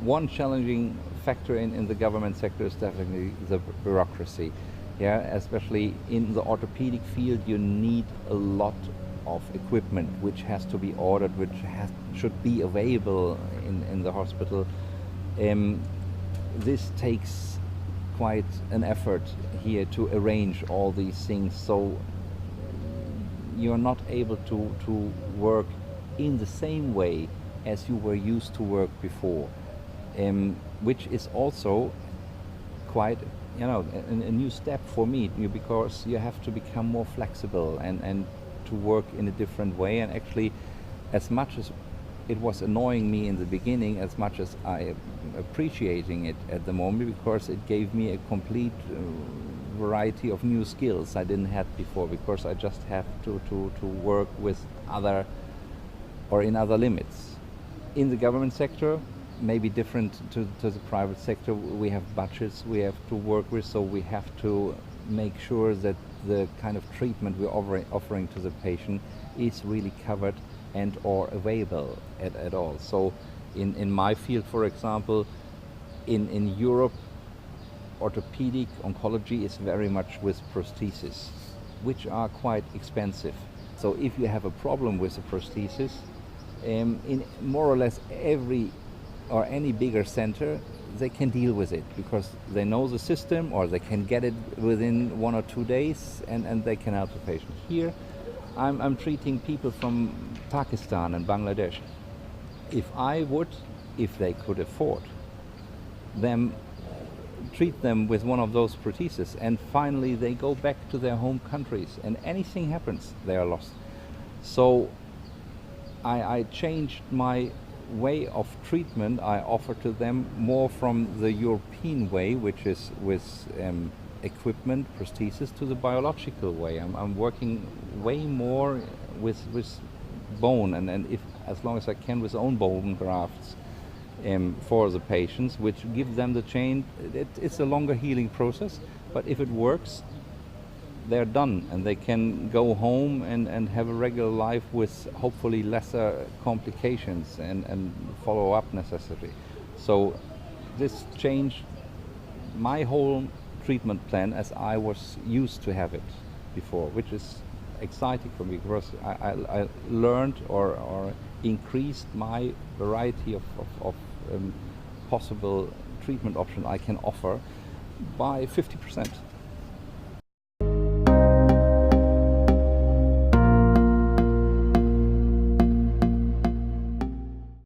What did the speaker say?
one challenging factor in the government sector is definitely the bureaucracy. Yeah, especially in the orthopedic field, you need a lot of equipment which has to be ordered, which should be available in the hospital. This takes quite an effort here to arrange all these things, so you're not able to work in the same way as you were used to work before, which is also quite a new step for me, because you have to become more flexible and to work in a different way. And actually, as much as it was annoying me in the beginning, as much as I am appreciating it at the moment, because it gave me a complete variety of new skills I didn't have before, because I just have to work with other or in other limits. In the government sector, maybe different to the private sector, we have budgets we have to work with, so we have to make sure that the kind of treatment we're offering to the patient is really covered and or available at all. So in my field, for example, in Europe, orthopedic oncology is very much with prosthesis, which are quite expensive. So if you have a problem with a prosthesis, in more or less every or any bigger center, they can deal with it because they know the system, or they can get it within 1 or 2 days, and they can help the patient. Here, I'm treating people from Pakistan and Bangladesh. If they could afford them, treat them with one of those prostheses, and finally they go back to their home countries, and anything happens, they are lost. So I changed my way of treatment. I offer to them more from the European way, which is with equipment, prosthesis, to the biological way. I'm working way more with bone, and if as long as I can, with own bone grafts for the patients, which give them the change. It's a longer healing process, but if it works, they're done and they can go home and have a regular life with hopefully lesser complications and follow-up necessity. So this changed my whole treatment plan as I was used to have it before, which is exciting for me because I learned or increased my variety of possible treatment options I can offer by 50%.